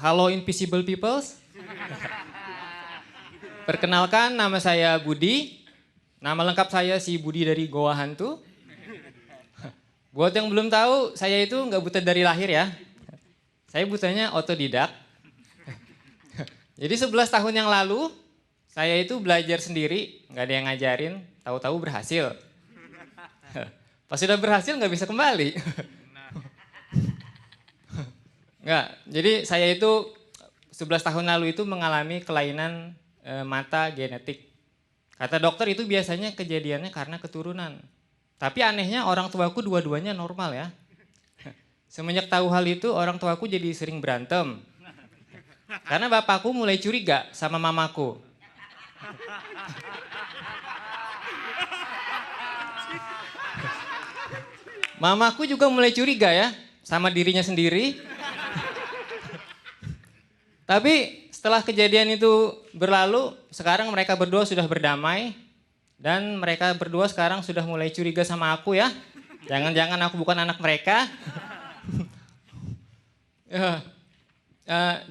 Halo Invisible Peoples. Perkenalkan, nama saya Budi. Nama lengkap saya si Budi dari Goa Hantu. Buat yang belum tahu, saya itu nggak buta dari lahir ya. Saya butanya otodidak. Jadi 11 tahun yang lalu, saya itu belajar sendiri, nggak ada yang ngajarin, tahu-tahu berhasil. Pas sudah berhasil nggak bisa kembali. Nggak, jadi saya itu 11 tahun lalu itu mengalami kelainan mata genetik. Kata dokter itu biasanya kejadiannya karena keturunan. Tapi anehnya orang tuaku dua-duanya normal ya. Semenjak tahu hal itu orang tuaku jadi sering berantem. Karena bapakku mulai curiga sama mamaku. Mamaku juga mulai curiga ya sama dirinya sendiri. Tapi setelah kejadian itu berlalu, sekarang mereka berdua sudah berdamai. Dan mereka berdua sekarang sudah mulai curiga sama aku ya. Jangan-jangan aku bukan anak mereka.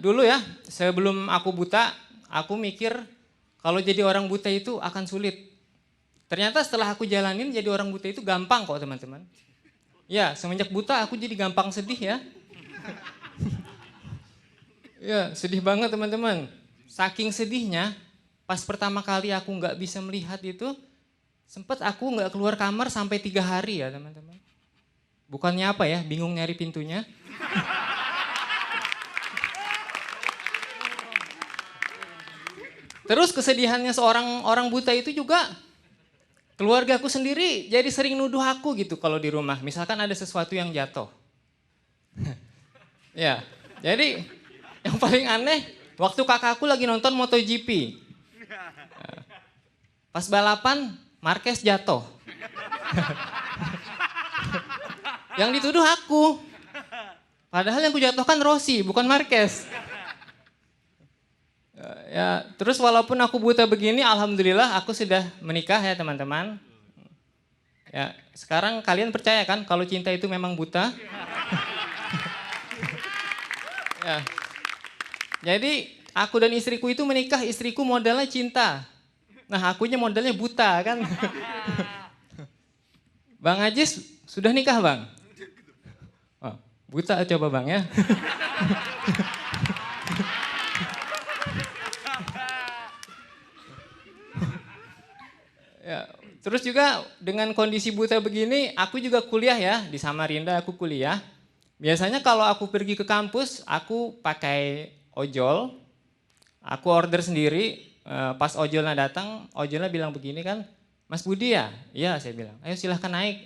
Dulu ya, sebelum aku buta, aku mikir kalau jadi orang buta itu akan sulit. Ternyata setelah aku jalanin jadi orang buta itu gampang kok teman-teman. Ya, semenjak buta aku jadi gampang sedih ya. Ya, sedih banget teman-teman. Saking sedihnya, pas pertama kali aku nggak bisa melihat itu, sempat aku nggak keluar kamar sampai 3 hari ya teman-teman. Bukannya apa ya, bingung nyari pintunya. Terus kesedihannya seorang orang buta itu juga, keluarga aku sendiri jadi sering nuduh aku gitu kalau di rumah. Misalkan ada sesuatu yang jatuh. Ya, jadi yang paling aneh, waktu kakakku lagi nonton MotoGP. Pas balapan, Marquez jatuh. Yang dituduh aku. Padahal yang kujatuhkan Rossi, bukan Marquez. Ya, terus walaupun aku buta begini, alhamdulillah aku sudah menikah ya teman-teman. Ya, sekarang kalian percaya kan kalau cinta itu memang buta? Ya. Jadi aku dan istriku itu menikah, istriku modalnya cinta. Nah akunya modalnya buta kan. Bang Ajis sudah nikah bang? Oh, buta coba bang ya. Ya. Terus juga dengan kondisi buta begini, aku juga kuliah ya, di Samarinda aku kuliah. Biasanya kalau aku pergi ke kampus, aku pakai ojol, aku order sendiri, pas ojolnya datang, ojolnya bilang begini kan, Mas Budi ya? Iya saya bilang, ayo silahkan naik.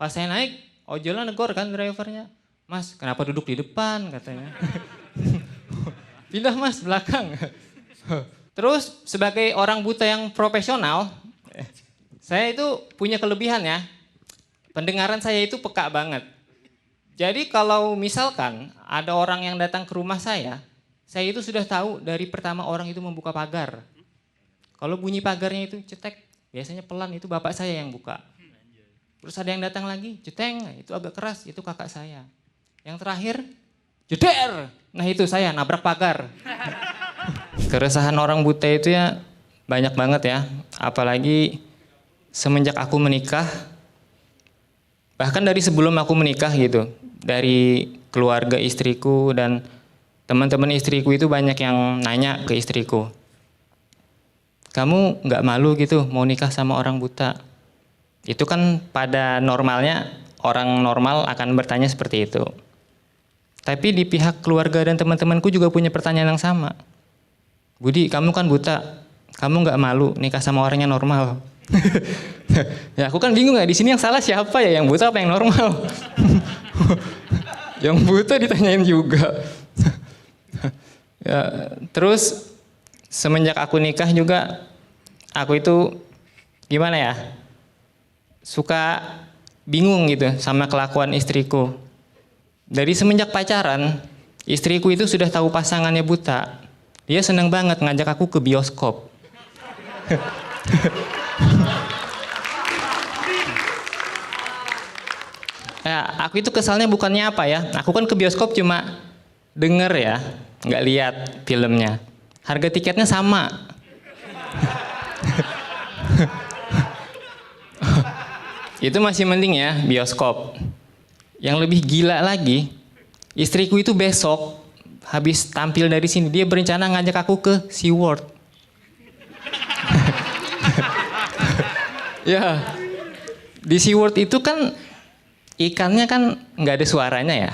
Pas saya naik, ojolnya negor kan drivernya, Mas kenapa duduk di depan katanya. Pindah mas belakang. Terus sebagai orang buta yang profesional, saya itu punya kelebihan ya, pendengaran saya itu peka banget. Jadi kalau misalkan ada orang yang datang ke rumah saya itu sudah tahu dari pertama orang itu membuka pagar. Kalau bunyi pagarnya itu cetek, biasanya pelan itu bapak saya yang buka. Terus ada yang datang lagi, ceteng, itu agak keras, itu kakak saya. Yang terakhir, jeder, nah itu saya nabrak pagar. Keresahan orang buta itu ya banyak banget ya, apalagi semenjak aku menikah, bahkan dari sebelum aku menikah gitu, dari keluarga istriku dan teman-teman istriku itu banyak yang nanya ke istriku, kamu nggak malu gitu mau nikah sama orang buta? Itu kan pada normalnya orang normal akan bertanya seperti itu. Tapi di pihak keluarga dan teman-temanku juga punya pertanyaan yang sama. Budi, kamu kan buta, kamu nggak malu nikah sama orang yang normal? Ya aku kan bingung ya, di sini yang salah siapa ya, yang buta apa yang normal? Yang buta ditanyain juga. Ya, terus semenjak aku nikah juga, aku itu gimana ya, suka bingung gitu sama kelakuan istriku. Dari semenjak pacaran, istriku itu sudah tahu pasangannya buta. Dia senang banget ngajak aku ke bioskop. Ya, aku itu kesalnya bukannya apa ya, aku kan ke bioskop cuma denger ya, nggak lihat filmnya. Harga tiketnya sama. Itu masih mending ya, bioskop. Yang lebih gila lagi, istriku itu besok habis tampil dari sini, dia berencana ngajak aku ke SeaWorld. Ya, di SeaWorld itu kan ikannya kan nggak ada suaranya ya.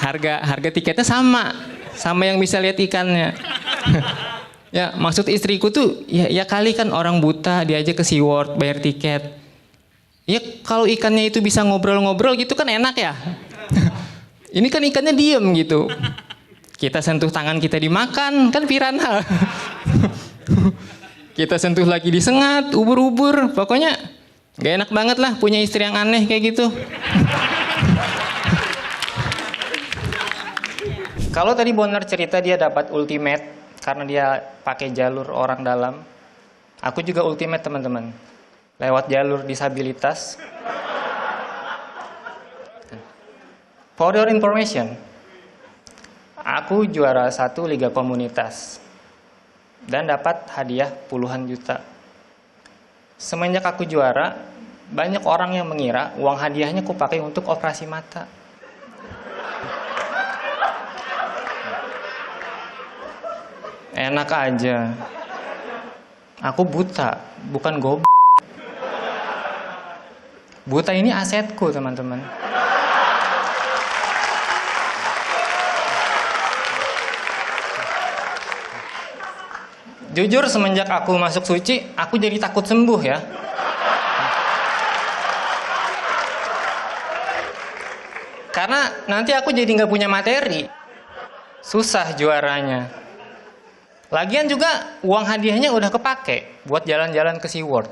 Harga tiketnya sama yang bisa lihat ikannya. Ya, maksud istriku tuh ya kali kan orang buta diajak ke SeaWorld bayar tiket. Ya kalau ikannya itu bisa ngobrol-ngobrol gitu kan enak ya. Ini kan ikannya diem gitu. Kita sentuh tangan kita dimakan, kan piranha. Kita sentuh lagi disengat, ubur-ubur. Pokoknya gak enak banget lah punya istri yang aneh kayak gitu. Kalau tadi Bonner cerita dia dapat ultimate karena dia pakai jalur orang dalam. Aku juga ultimate teman-teman. Lewat jalur disabilitas. For your information, aku juara 1 liga komunitas dan dapat hadiah puluhan juta. Semenjak aku juara, banyak orang yang mengira uang hadiahnya aku pakai untuk operasi mata. Enak aja. Aku buta, bukan goblok. Buta ini asetku, teman-teman. Jujur semenjak aku masuk suci, aku jadi takut sembuh ya. Karena nanti aku jadi nggak punya materi. Susah juaranya. Lagian juga uang hadiahnya udah kepake buat jalan-jalan ke SeaWorld.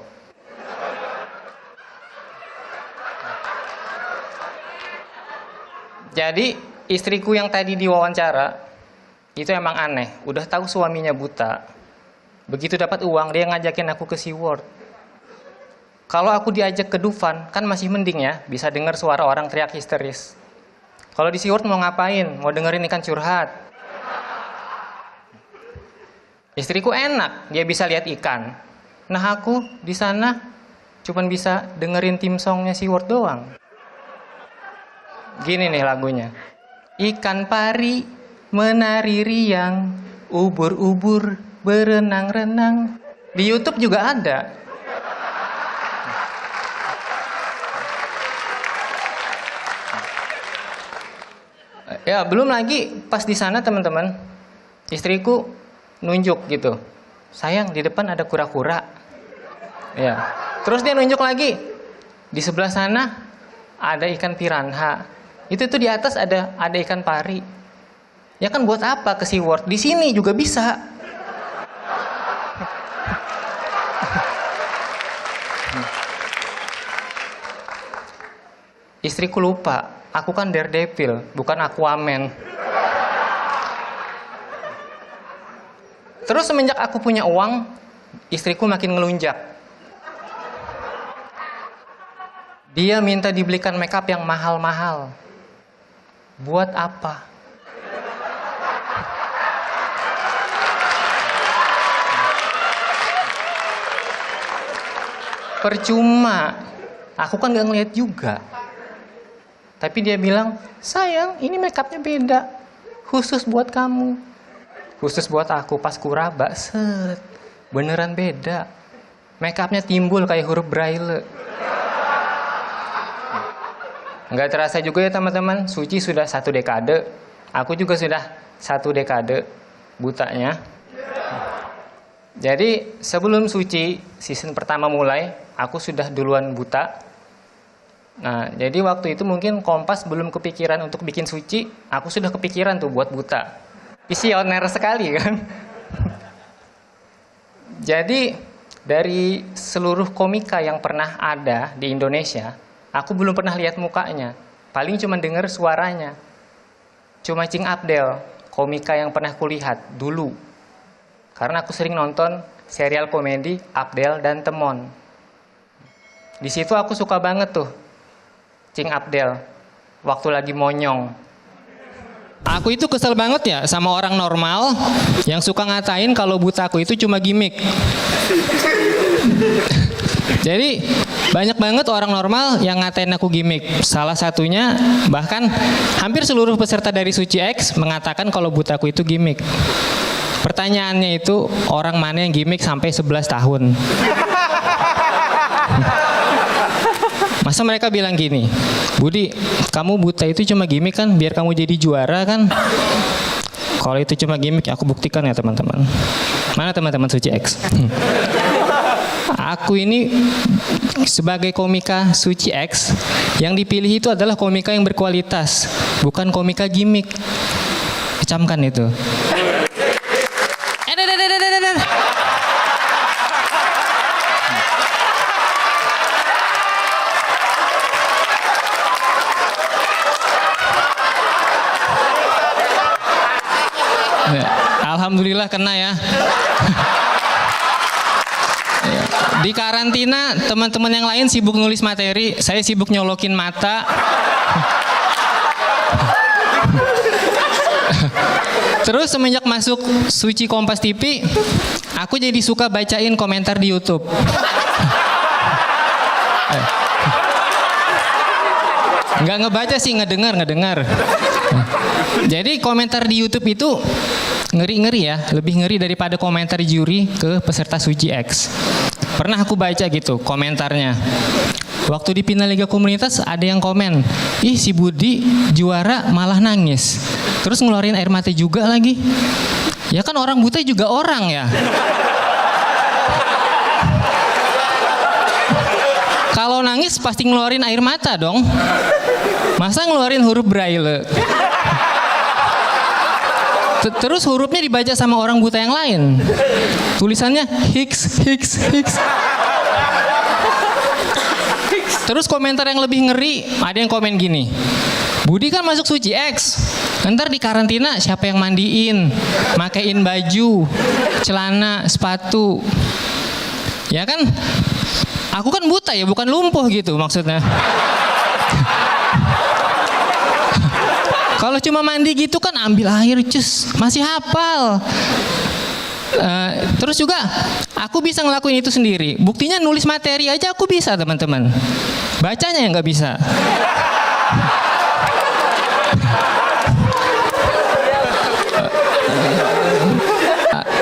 Jadi istriku yang tadi diwawancara itu emang aneh. Udah tahu suaminya buta. Begitu dapat uang dia ngajakin aku ke SeaWorld. Kalau aku diajak ke Dufan kan masih mending ya, bisa dengar suara orang teriak histeris. Kalau di SeaWorld mau ngapain? Mau dengerin ikan curhat. Istriku enak, dia bisa lihat ikan. Nah aku di sana cuman bisa dengerin tim songnya SeaWorld doang. Gini nih lagunya. Ikan pari menari riang, ubur-ubur berenang-renang. Di YouTube juga ada. Ya belum lagi pas di sana teman-teman, istriku nunjuk gitu, sayang di depan ada kura-kura. Ya, terus dia nunjuk lagi, di sebelah sana ada ikan piranha. Itu tuh di atas ada ikan pari. Ya kan buat apa ke SeaWorld? Di sini juga bisa. Istriku lupa, aku kan Daredevil, bukan Aquaman. Terus semenjak aku punya uang, istriku makin ngelunjak. Dia minta dibelikan makeup yang mahal-mahal. Buat apa? Percuma. Aku kan gak ngeliat juga. Tapi dia bilang, sayang ini makeupnya beda. Khusus buat kamu. Khusus buat aku pas kuraba, set. Beneran beda. Makeupnya timbul kayak huruf braille. Nggak terasa juga ya teman-teman, Suci sudah 1 dekade. Aku juga sudah 1 dekade butanya. Jadi sebelum Suci season pertama mulai, aku sudah duluan buta. Nah, jadi waktu itu mungkin Kompas belum kepikiran untuk bikin Suci, aku sudah kepikiran tuh buat buta. Visioner sekali kan. Jadi dari seluruh komika yang pernah ada di Indonesia, aku belum pernah lihat mukanya. Paling cuma dengar suaranya. Cuma Cing Abdel, komika yang pernah kulihat dulu. Karena aku sering nonton serial komedi Abdel dan Temon. Di situ aku suka banget tuh. Cing Abdel, waktu lagi monyong. Aku itu kesel banget ya sama orang normal yang suka ngatain kalau buta aku itu cuma gimmick. Jadi banyak banget orang normal yang ngatain aku gimmick. Salah satunya bahkan hampir seluruh peserta dari Suci X mengatakan kalau buta aku itu gimmick. Pertanyaannya itu orang mana yang gimmick sampai 11 tahun? Masa mereka bilang gini, Budi, kamu buta itu cuma gimmick kan, biar kamu jadi juara kan? Kalau itu cuma gimmick, aku buktikan ya teman-teman. Mana teman-teman Suci X? Aku ini sebagai komika Suci X, yang dipilih itu adalah komika yang berkualitas, bukan komika gimmick. Kecamkan itu. Alhamdulillah kena ya. Di karantina teman-teman yang lain sibuk nulis materi, saya sibuk nyolokin mata. Terus semenjak masuk Suci Kompas TV, aku jadi suka bacain komentar di YouTube. Nggak ngebaca sih, ngedengar. Jadi komentar di YouTube itu ngeri-ngeri ya, lebih ngeri daripada komentar juri ke peserta Suci X. Pernah aku baca gitu komentarnya. Waktu di final Liga Komunitas ada yang komen, ih si Budi juara malah nangis. Terus ngeluarin air mata juga lagi. Ya kan orang buta juga orang ya. Kalau nangis pasti ngeluarin air mata dong. Masa ngeluarin huruf braille? Terus hurufnya dibaca sama orang buta yang lain. Tulisannya Hicks. Terus komentar yang lebih ngeri, ada yang komen gini, Budi kan masuk Suci X, ntar di karantina siapa yang mandiin, makein baju, celana, sepatu. Ya kan, aku kan buta ya, bukan lumpuh gitu maksudnya. Kalau cuma mandi gitu kan ambil air cus, masih hafal. Terus juga aku bisa ngelakuin itu sendiri. Buktinya nulis materi aja aku bisa teman-teman. Bacanya yang nggak bisa.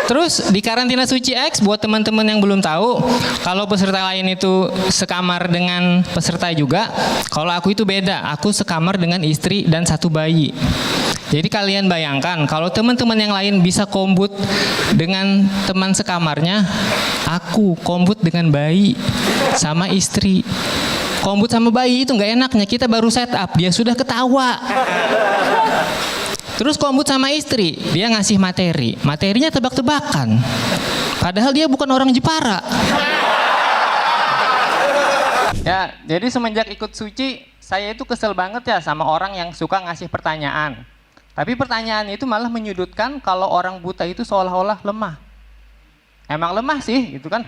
Terus di karantina Suci X, buat teman-teman yang belum tahu, kalau peserta lain itu sekamar dengan peserta juga, kalau aku itu beda, aku sekamar dengan istri dan 1 bayi. Jadi kalian bayangkan, kalau teman-teman yang lain bisa kombut dengan teman sekamarnya, aku kombut dengan bayi sama istri. Kombut sama bayi itu nggak enaknya, kita baru set up, dia sudah ketawa. Terus kombut sama istri, dia ngasih materi. Materinya tebak-tebakan. Padahal dia bukan orang Jepara. Ya, jadi semenjak ikut Suci, saya itu kesel banget ya sama orang yang suka ngasih pertanyaan. Tapi pertanyaan itu malah menyudutkan kalau orang buta itu seolah-olah lemah. Emang lemah sih, gitu kan.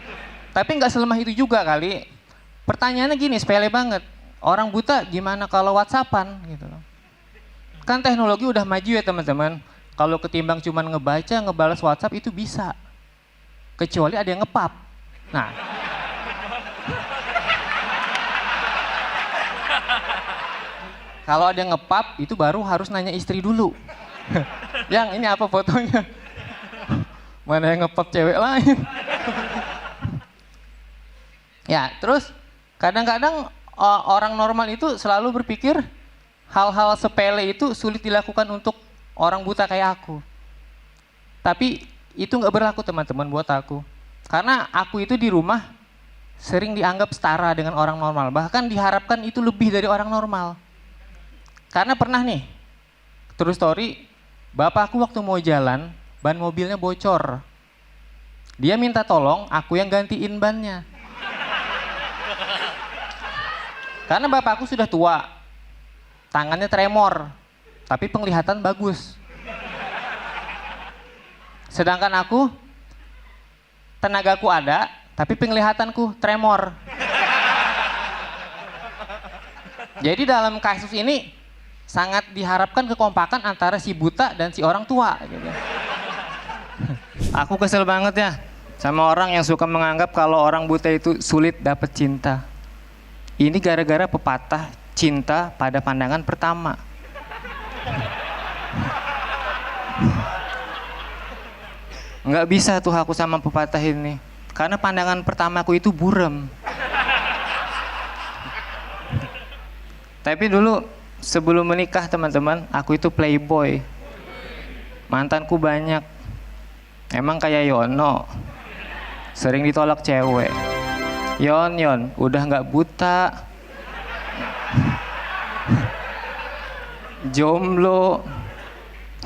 Tapi nggak selemah itu juga kali. Pertanyaannya gini, sepele banget. Orang buta gimana kalau WhatsAppan, gitu loh. Kan teknologi udah maju ya teman-teman. Kalau ketimbang cuman ngebaca, ngebalas WhatsApp itu bisa. Kecuali ada yang ngepap. Nah. Kalau ada yang ngepap, itu baru harus nanya istri dulu. Yang ini apa fotonya? Mana yang ngepap cewek lain? Ya, terus kadang-kadang orang normal itu selalu berpikir hal-hal sepele itu sulit dilakukan untuk orang buta kayak aku. Tapi itu nggak berlaku teman-teman buat aku. Karena aku itu di rumah sering dianggap setara dengan orang normal. Bahkan diharapkan itu lebih dari orang normal. Karena pernah nih, true story, bapakku waktu mau jalan, ban mobilnya bocor. Dia minta tolong, aku yang gantiin bannya. Karena bapakku sudah tua, tangannya tremor, tapi penglihatan bagus. Sedangkan aku, tenagaku ada, tapi penglihatanku tremor. Jadi dalam kasus ini sangat diharapkan kekompakan antara si buta dan si orang tua gitu. Aku kesel banget ya sama orang yang suka menganggap kalau orang buta itu sulit dapat cinta. Ini gara-gara pepatah cinta pada pandangan pertama. Nggak bisa tuh aku sama pepatah ini. Karena pandangan pertamaku itu buram. Tapi dulu sebelum menikah teman-teman, aku itu playboy. Mantanku banyak. Emang kayak Yono. Sering ditolak cewek. Yon, udah nggak buta. Jomblo.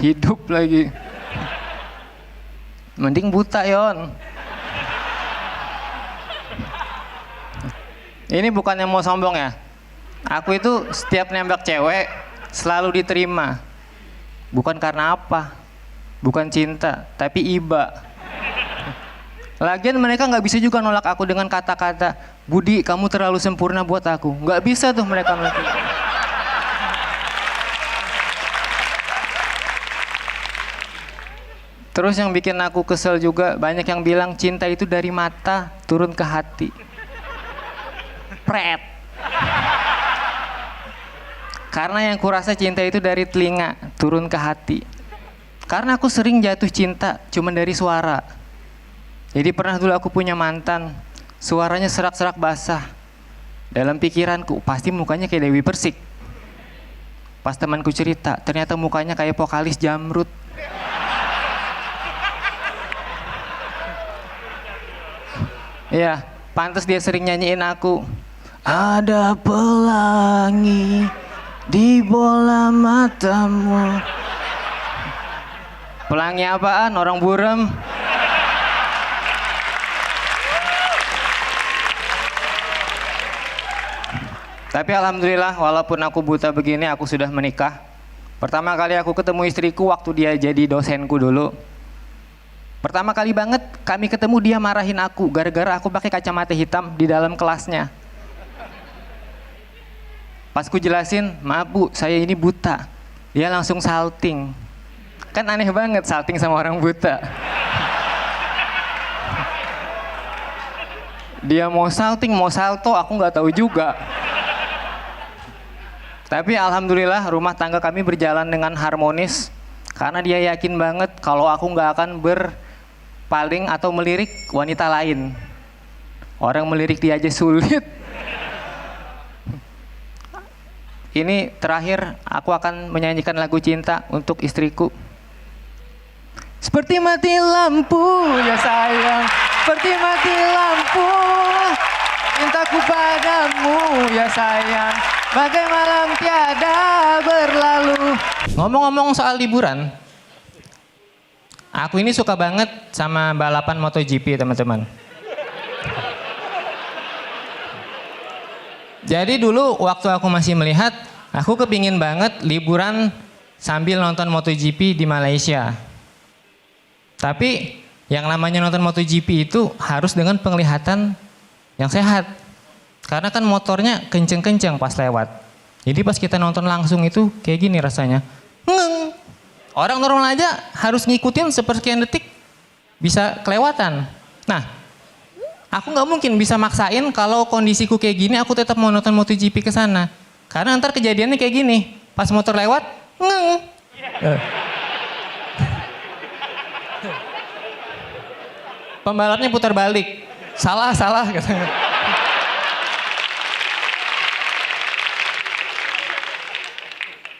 Hidup lagi. Mending buta, Yon. Ini bukannya mau sombong ya. Aku itu setiap nembak cewek selalu diterima. Bukan karena apa? Bukan cinta, tapi iba. Lagian mereka nggak bisa juga nolak aku dengan kata-kata, Budi, kamu terlalu sempurna buat aku. Nggak bisa tuh mereka nolak. Terus yang bikin aku kesel juga, banyak yang bilang cinta itu dari mata turun ke hati. Pret. Karena yang kurasa cinta itu dari telinga turun ke hati. Karena aku sering jatuh cinta cuma dari suara. Jadi pernah dulu aku punya mantan, suaranya serak-serak basah. Dalam pikiranku pasti mukanya kayak Dewi Persik. Pas temanku cerita, ternyata mukanya kayak vokalis Jamrud. Iya, pantas dia sering nyanyiin aku. Ada pelangi di bola matamu. Pelangi apaan? Orang buram. Tapi alhamdulillah walaupun aku buta begini, aku sudah menikah. Pertama kali aku ketemu istriku waktu dia jadi dosenku dulu. Pertama kali banget kami ketemu dia marahin aku gara-gara aku pakai kacamata hitam di dalam kelasnya. Pas ku jelasin, maaf bu, saya ini buta. Dia langsung salting. Kan aneh banget salting sama orang buta. Dia mau salting, mau salto, aku nggak tahu juga. Tapi alhamdulillah rumah tangga kami berjalan dengan harmonis. Karena dia yakin banget kalau aku nggak akan berpaling atau melirik wanita lain. Orang melirik dia aja sulit. Ini terakhir aku akan menyanyikan lagu cinta untuk istriku. Seperti mati lampu ya sayang, seperti mati lampu, cintaku padamu ya sayang, bagai malam tiada berlalu. Ngomong-ngomong soal liburan, aku ini suka banget sama balapan MotoGP teman-teman. Jadi dulu waktu aku masih melihat, aku kepingin banget liburan sambil nonton MotoGP di Malaysia. Tapi yang namanya nonton MotoGP itu harus dengan penglihatan yang sehat. Karena kan motornya kenceng-kenceng pas lewat. Jadi pas kita nonton langsung itu kayak gini rasanya. Orang normal aja harus ngikutin sepersekian detik bisa kelewatan. Nah, aku nggak mungkin bisa maksain kalau kondisiku kayak gini aku tetap mau nonton MotoGP ke sana. Karena ntar kejadiannya kayak gini, pas motor lewat, pembalapnya putar balik, salah katanya.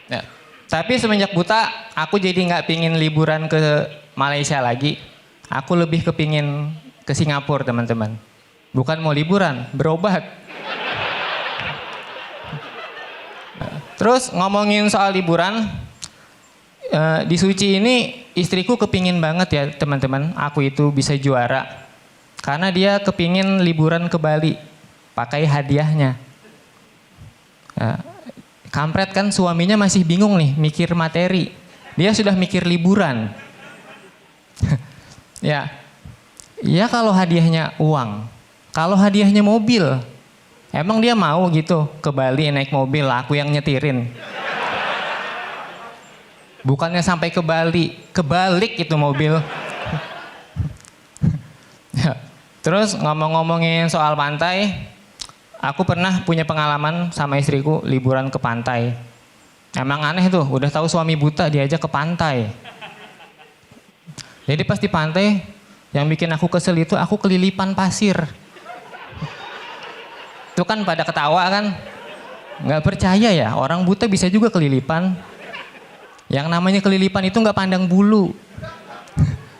Ya. Tapi semenjak buta, aku jadi nggak pingin liburan ke Malaysia lagi. Aku lebih kepingin ke Singapura teman-teman. Bukan mau liburan, berobat. Terus ngomongin soal liburan, di Suci ini istriku kepingin banget ya teman-teman, aku itu bisa juara. Karena dia kepingin liburan ke Bali, pakai hadiahnya. Kampret kan suaminya masih bingung nih, mikir materi. Dia sudah mikir liburan. Ya kalau hadiahnya uang, kalau hadiahnya mobil, Emang dia mau gitu ke Bali naik mobil, aku yang nyetirin. Bukannya sampai ke Bali, kebalik itu mobil. Ya. Terus ngomong-ngomongin soal pantai, aku pernah punya pengalaman sama istriku liburan ke pantai. Emang aneh tuh, udah tahu suami buta diajak ke pantai. Jadi pas di pantai, yang bikin aku kesel itu aku kelilipan pasir. Itu kan pada ketawa kan, nggak percaya ya orang buta bisa juga kelilipan. Yang namanya kelilipan itu nggak pandang bulu.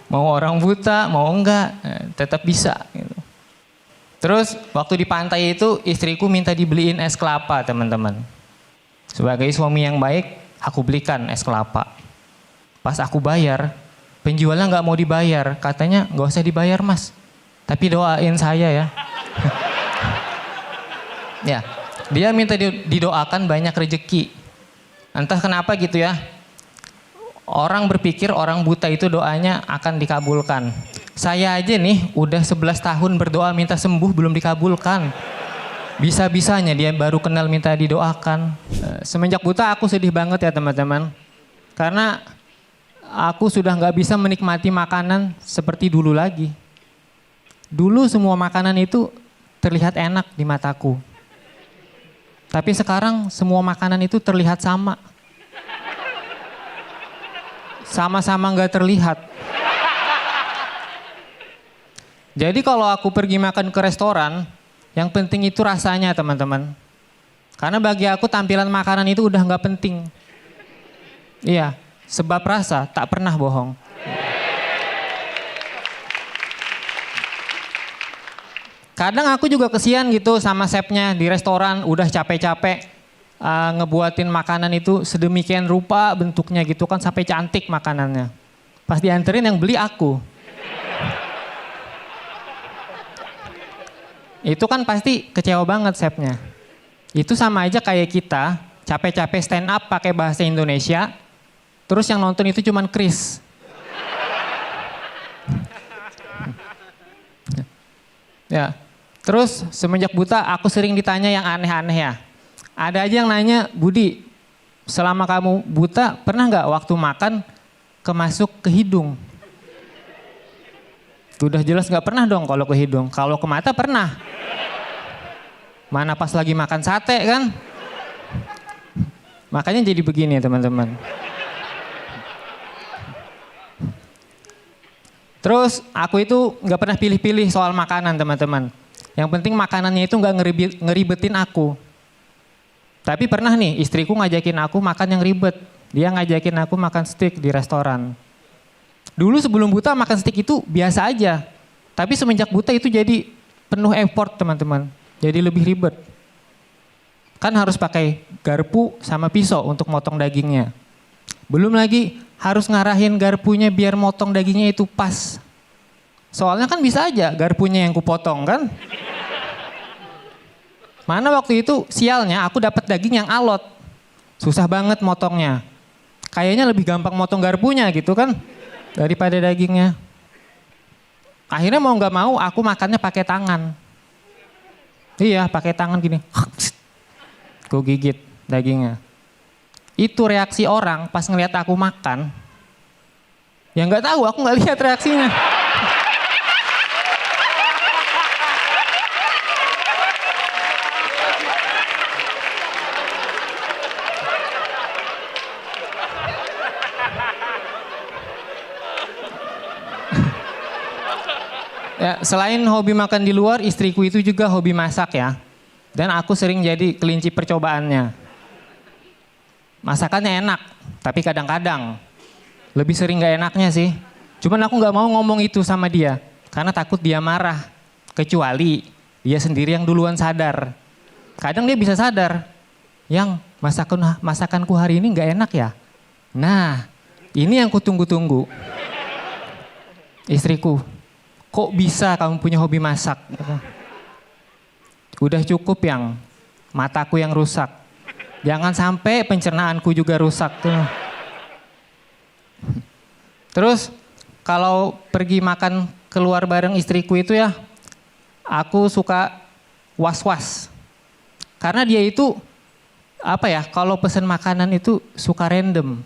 Mau orang buta, mau enggak, tetap bisa. Gitu. Terus waktu di pantai itu istriku minta dibeliin es kelapa teman-teman. Sebagai suami yang baik, aku belikan es kelapa. Pas aku bayar, penjualnya nggak mau dibayar. Katanya nggak usah dibayar mas, tapi doain saya ya. Ya, dia minta didoakan banyak rezeki. Entah kenapa gitu ya. Orang berpikir orang buta itu doanya akan dikabulkan. Saya aja nih udah 11 tahun berdoa minta sembuh belum dikabulkan. Bisa-bisanya dia baru kenal minta didoakan. Semenjak buta aku sedih banget ya teman-teman. Karena aku sudah nggak bisa menikmati makanan seperti dulu lagi. Dulu semua makanan itu terlihat enak di mataku. Tapi sekarang semua makanan itu terlihat sama. Sama-sama nggak terlihat. Jadi kalau aku pergi makan ke restoran, yang penting itu rasanya teman-teman. Karena bagi aku tampilan makanan itu udah nggak penting. Iya, sebab rasa tak pernah bohong. Kadang aku juga kesian gitu sama chefnya di restoran, udah capek-capek ngebuatin makanan itu sedemikian rupa bentuknya gitu kan sampai cantik makanannya. Pas dianterin yang beli aku. Itu kan pasti kecewa banget chefnya. Itu sama aja kayak kita capek-capek stand up pakai bahasa Indonesia, terus yang nonton itu cuman Chris. Ya, terus semenjak buta aku sering ditanya yang aneh-aneh ya. Ada aja yang nanya, Budi, selama kamu buta pernah nggak waktu makan kemasuk ke hidung? Udah jelas nggak pernah dong kalau ke hidung. Kalau ke mata pernah. Mana pas lagi makan sate kan? Makanya jadi begini ya teman-teman. Terus aku itu nggak pernah pilih-pilih soal makanan teman-teman. Yang penting makanannya itu nggak ngeribetin aku. Tapi pernah nih istriku ngajakin aku makan yang ribet. Dia ngajakin aku makan steak di restoran. Dulu sebelum buta makan steak itu biasa aja. Tapi semenjak buta itu jadi penuh effort teman-teman. Jadi lebih ribet. Kan harus pakai garpu sama pisau untuk motong dagingnya. Belum lagi harus ngarahin garpunya biar motong dagingnya itu pas. Soalnya kan bisa aja garpunya yang kupotong kan. Mana waktu itu sialnya aku dapat daging yang alot. Susah banget motongnya. Kayaknya lebih gampang motong garpunya gitu kan. Daripada dagingnya. Akhirnya mau nggak mau aku makannya pakai tangan. Iya pakai tangan gini. Gue gigit dagingnya. Itu reaksi orang pas ngeliat aku makan. Ya nggak tahu, aku nggak lihat reaksinya. Ya, selain hobi makan di luar, istriku itu juga hobi masak ya. Dan aku sering jadi kelinci percobaannya. Masakannya enak, tapi kadang-kadang lebih sering gak enaknya sih. Cuman aku gak mau ngomong itu sama dia, karena takut dia marah. Kecuali dia sendiri yang duluan sadar. Kadang dia bisa sadar, yang masakanku hari ini gak enak ya. Nah, ini yang kutunggu-tunggu. Istriku, kok bisa kamu punya hobi masak? Udah cukup yang mataku yang rusak. Jangan sampai pencernaanku juga rusak tuh. Terus kalau pergi makan keluar bareng istriku itu ya, aku suka was-was. Karena dia itu kalau pesen makanan itu suka random.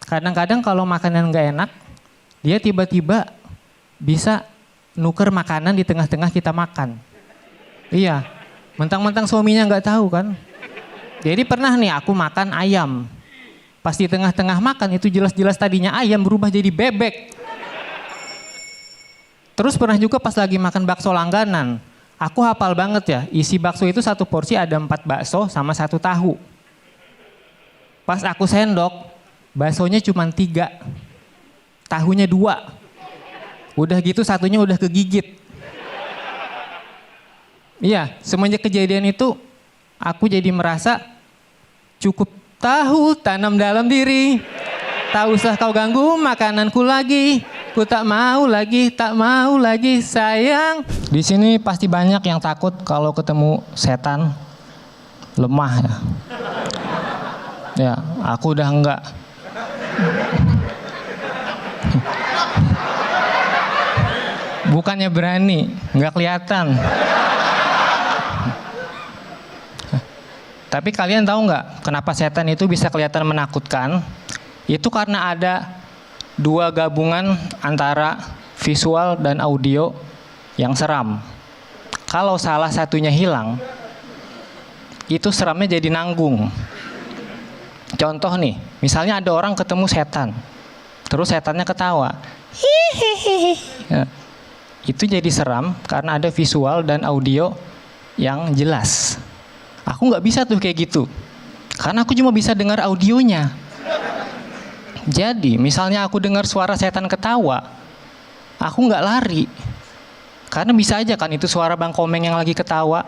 Kadang-kadang kalau makanan nggak enak, dia tiba-tiba bisa nuker makanan di tengah-tengah kita makan. Iya, mentang-mentang suaminya nggak tahu kan. Jadi pernah nih aku makan ayam. Pas di tengah-tengah makan itu jelas-jelas tadinya ayam berubah jadi bebek. Terus pernah juga pas lagi makan bakso langganan. Aku hafal banget ya, isi bakso itu satu porsi ada 4 bakso sama 1 tahu. Pas aku sendok, baksonya cuma 3. Tahunya 2. Udah gitu satunya udah kegigit. Iya, semenjak kejadian itu aku jadi merasa cukup tahu tanam dalam diri. Tak usah kau ganggu makananku lagi. Ku tak mau lagi sayang. Di sini pasti banyak yang takut kalau ketemu setan. Lemah ya. Ya, aku udah enggak. Bukannya berani, enggak kelihatan. Tapi kalian tahu nggak kenapa setan itu bisa kelihatan menakutkan? Itu karena ada 2 gabungan antara visual dan audio yang seram. Kalau salah satunya hilang, itu seramnya jadi nanggung. Contoh nih, misalnya ada orang ketemu setan, terus setannya ketawa. Hihihi. Ya, itu jadi seram karena ada visual dan audio yang jelas. Aku nggak bisa tuh kayak gitu, karena aku cuma bisa dengar audionya. Jadi misalnya aku dengar suara setan ketawa, aku nggak lari, karena bisa aja kan itu suara Bang Komeng yang lagi ketawa.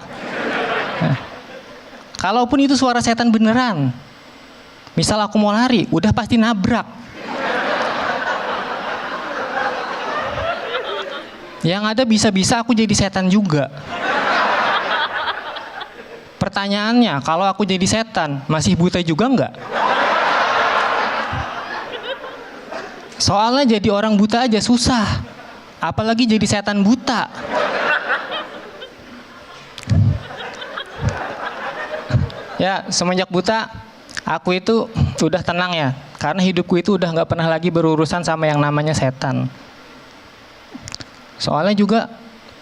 Nah, kalaupun itu suara setan beneran, misal aku mau lari, udah pasti nabrak. Yang ada bisa-bisa aku jadi setan juga. Pertanyaannya, kalau aku jadi setan, masih buta juga nggak? Soalnya jadi orang buta aja susah, apalagi jadi setan buta. Ya, semenjak buta, aku itu udah tenang ya, karena hidupku itu udah nggak pernah lagi berurusan sama yang namanya setan. Soalnya juga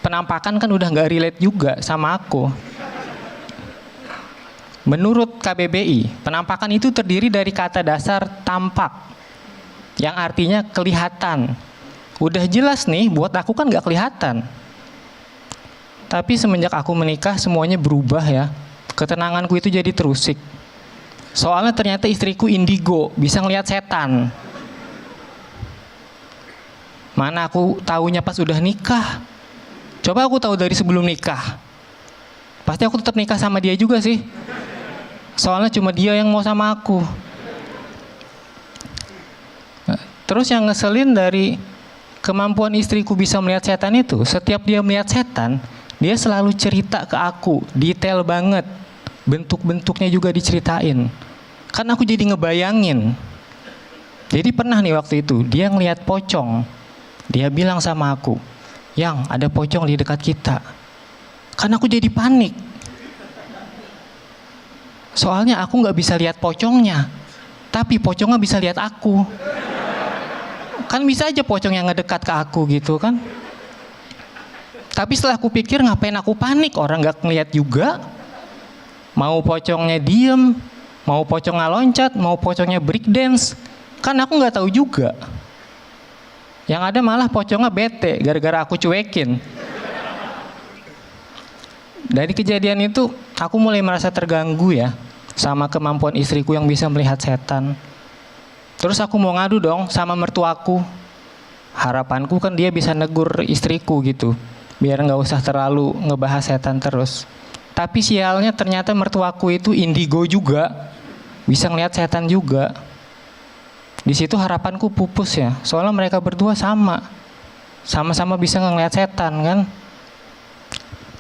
penampakan kan udah nggak relate juga sama aku. Menurut KBBI, penampakan itu terdiri dari kata dasar tampak, yang artinya kelihatan. Udah jelas nih, buat aku kan nggak kelihatan. Tapi semenjak aku menikah, semuanya berubah ya. Ketenanganku itu jadi terusik. Soalnya ternyata istriku indigo, bisa ngelihat setan. Mana aku taunya pas udah nikah. Coba aku tahu dari sebelum nikah, pasti aku tetap nikah sama dia juga sih. Soalnya cuma dia yang mau sama aku. Nah, terus yang ngeselin dari kemampuan istriku bisa melihat setan itu, setiap dia melihat setan, dia selalu cerita ke aku, detail banget. Bentuk-bentuknya juga diceritain. Kan aku jadi ngebayangin. Jadi pernah nih waktu itu, dia ngelihat pocong. Dia bilang sama aku, "Yang, ada pocong di dekat kita." Kan aku jadi panik. Soalnya aku nggak bisa lihat pocongnya, tapi pocongnya bisa lihat aku. Kan bisa aja pocong yang ngedekat ke aku gitu kan. Tapi setelah aku pikir, ngapain aku panik, orang nggak ngeliat juga. Mau pocongnya diem, mau pocongnya loncat, mau pocongnya break dance, kan aku nggak tahu juga. Yang ada malah pocongnya bete gara-gara aku cuekin. Dari kejadian itu aku mulai merasa terganggu ya sama kemampuan istriku yang bisa melihat setan. Terus aku mau ngadu dong sama mertuaku. Harapanku kan dia bisa negur istriku gitu, biar nggak usah terlalu ngebahas setan terus. Tapi sialnya ternyata mertuaku itu indigo juga, bisa ngelihat setan juga. Di situ harapanku pupus ya, soalnya mereka berdua sama-sama bisa ngelihat setan kan.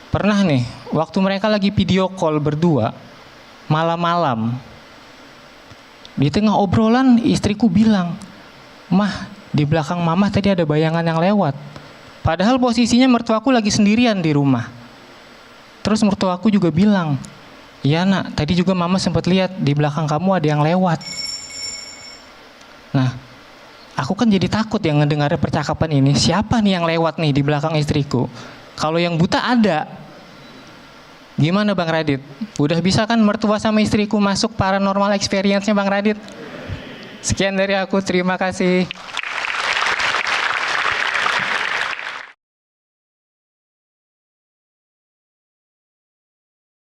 Pernah nih, waktu mereka lagi video call berdua, malam-malam, di tengah obrolan istriku bilang, "Mah, di belakang mama tadi ada bayangan yang lewat." Padahal posisinya mertuaku lagi sendirian di rumah. Terus mertuaku juga bilang, Iya nak, tadi juga mama sempat lihat di belakang kamu ada yang lewat. Nah, aku kan jadi takut yang ngedengar percakapan ini. Siapa nih yang lewat nih di belakang istriku? Kalau yang buta ada. Gimana Bang Radit? Udah bisa kan mertua sama istriku masuk paranormal experience-nya Bang Radit? Sekian dari aku, terima kasih.